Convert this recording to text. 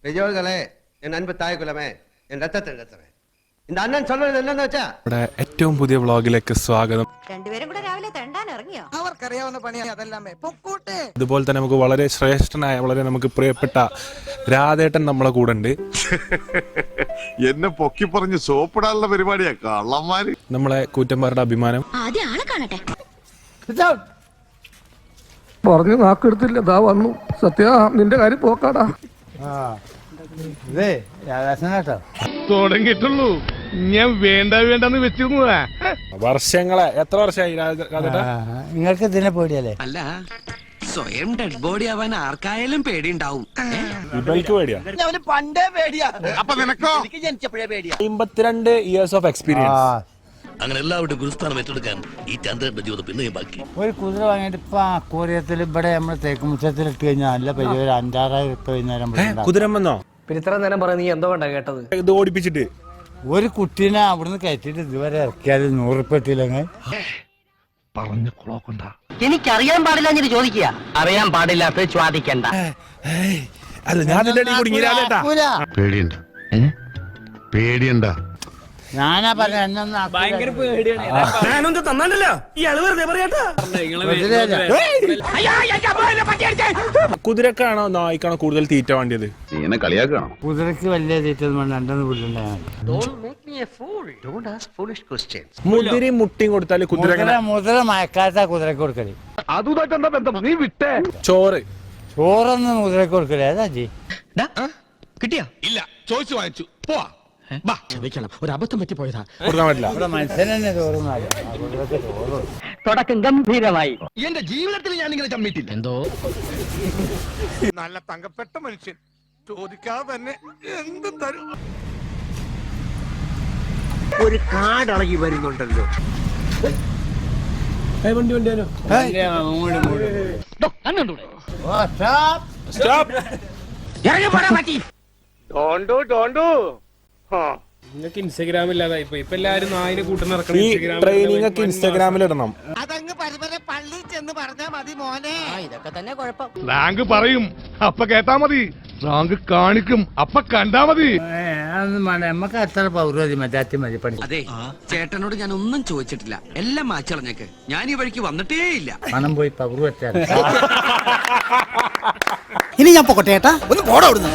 பெரியோர்களே, என் அன்பு தாய் குலமே, என் ரத்தத்தின் ரத்தமே, இந்த அண்ணன் சொல்றது என்னன்னு വെച്ചാ ഇവിടെ ഏറ്റവും പുതിയ വ്ളോഗിലേക്ക് സ്വാഗതം. രണ്ടുപേരും കൂടെ രാവിലെ തെണ്ടാൻ ഇറങ്ങിയോ? അവർക്കറിയാവുന്ന പണിയാണ് അതെല്ലാമേ. പൊക്കോട്ടെ. അതുപോലെ തന്നെ നമുക്ക് വളരെ ശ്രേഷ്ഠനായ വളരെ നമുക്ക് പ്രിയപ്പെട്ട രാധേട്ടൻ നമ്മളെ കൂടെ ഉണ്ട്. എന്നെ പൊക്കി പറഞ്ഞ് സോപ്പിടാനുള്ള പരിപാടിയാ കള്ളന്മാര്. നമ്മളെ കൂറ്റന്മാരുടെ അഭിമാനം. ആദ്യം ആളെ കാണട്ടെ. പറഞ്ഞു നാക്കെടുത്തില്ല, ദാ വന്നു. സത്യ നിന്റെ കാര്യം പോക്കാടാ. തുടങ്ങിയിട്ടുള്ളൂ. ഞാൻ വേണ്ടെന്ന് വെച്ചിരുന്നതാ. വർഷങ്ങളെ എത്ര വർഷമായി രാധേട്ടാ? നിങ്ങൾക്ക് ഇതിനെ പേടിയല്ലേ? അല്ല, സ്വയം ഡെഡ് ബോഡി ആവാൻ ആർക്കായാലും പേടിയുണ്ടാവും. ഇവൾക്ക് പേടിയാ? പണ്ടേ പേടിയാ. അപ്പൊ നിനക്കോ? എനിക്ക് ജനിച്ചപ്പോഴേ പേടിയാ. 52 years of experience. അങ്ങനെ എല്ലാവരുടെ ഗുരുസ്ഥാനം ഏറ്റെടുക്കാൻ ഈ ചന്ദ്രന്റെ ജീവിതം പിന്നെയും ബാക്കി. ഒരു കുതിര വാങ്ങിയിട്ട് ഇപ്പൊ അക്കൂറിയത്തിൽ ഇവിടെ നമ്മൾ തേക്കുമുറ്റത്തിൽ ഇട്ട് കഴിഞ്ഞാൽ നല്ല പൈസ, ഒരു 5,000-6,000 ഇട്ട് കഴിഞ്ഞാൽ കുതിരം വന്നോ? പിന്നെ ഇത്ര നേരം പറയാൻ നീ എന്തോ കണ്ടാ കേട്ടത്? ഇത് ഓടിപ്പിച്ചിട്ട് ഒരു കുട്ടീനെ അവിടുന്ന് കയറ്റിട്ട് ഇതുവരെ ഇറക്കിയാൽ 100 ഉറുപ്പിക ഇട്ടില്ലെങ്കിൽ പറഞ്ഞു കുളോക്കണ്ട. എനിക്കറിയാൻ പാടില്ല എന്ന് ചോദിക്കുക. അറിയാൻ പാടില്ലാത്ത ചോദിക്കണ്ട. അല്ല ഞാൻ നിന്റെ അടി കുടുങ്ങി രാധേട്ടാ. പേടിയണ്ട, പേടിയണ്ട. ഞാനാ പറഞ്ഞ എന്നൊന്നും ഭയങ്കര പേടിയാണ്. ഞാനൊന്ന് തന്നാണ്ടല്ലോ ഈ അളവ് വെറുതെ പറയാട്ടാ. കുതിരക്കാണോ നായ്ക്കാണോ കൂടുതൽ തീറ്റ വേണ്ടിയത്? ഇങ്ങനെ കളിയാക്കണം. കുതിരക്ക് വലിയ തീറ്റൊന്നും വേണ്ട, 2 വീട്ടിലുണ്ടായാൽ മുതിരി മുട്ടിയും കൊടുത്താല് കുതിര മുതിര മഴക്കാലത്താ കുതിരക്ക് കൊടുക്കല്. അതുമായിട്ടെന്താ ബന്ധം? നീ വിട്ടേ. ചോറ് ചോറൊന്നും കുതിരക്ക് കൊടുക്കല്. ഏതാ ജി? കിട്ടിയാ? ഇല്ല, ചോദിച്ചു വാങ്ങിച്ചു. പോവാ. ഒരു അബദ്ധം പറ്റിപ്പോയതാ. കൊടുക്കാൻ പറ്റില്ല. ഇവിടെ മനുഷ്യൻ തന്നെ ചോറും കുതിരക്ക് ചോറും. തുടക്കം ഗംഭീരമായി. എന്റെ ജീവിതത്തിൽ ഞാൻ ഇങ്ങനെ ചമ്മിട്ടില്ല. എന്തോ നല്ല തങ്കപ്പെട്ട മനുഷ്യൻ, ചോദിക്കാതെ തന്നെ എന്തും തരും. ഒരു കാടളകി വരുന്നുണ്ടല്ലോ. നിങ്ങൾക്ക് ഇൻസ്റ്റാഗ്രാം ഇല്ലാതായി പോയി. ഇപ്പൊ എല്ലാരും നായിനെ കൂട്ടം നടക്കണം. ഈ ട്രെയിനിങ് ഒക്കെ ഇൻസ്റ്റാഗ്രാമിൽ ഇടണം. അതങ്ങ് പരിമല പള്ളി ചെന്ന് പറഞ്ഞാ മതി മോനെ. ഇതൊക്കെ തന്നെ കുഴപ്പം. റാങ്ക് പറയും, അപ്പൊ കേട്ടാ മതി. റാങ്ക് കാണിക്കും, അപ്പൊ കണ്ടാ മതി. അതൊന്നും വേണ്ട, നമ്മക്ക് അത്ര പൗർവതി മറ്റാറ്റി മതി പണി. അതെ, ചേട്ടനോട് ഞാൻ ഒന്നും ചോദിച്ചിട്ടില്ല. എല്ലാം മാച്ചളഞ്ഞേക്ക്. ഞാൻ ഈ വഴിക്ക് വന്നിട്ടേ ഇല്ല. പണം പോയി പൗർവറ്റാ. ഇനി ഞാൻ പൊക്കട്ടെ ഏട്ടാ. ഒന്ന് പോടാ അവിടുന്ന്.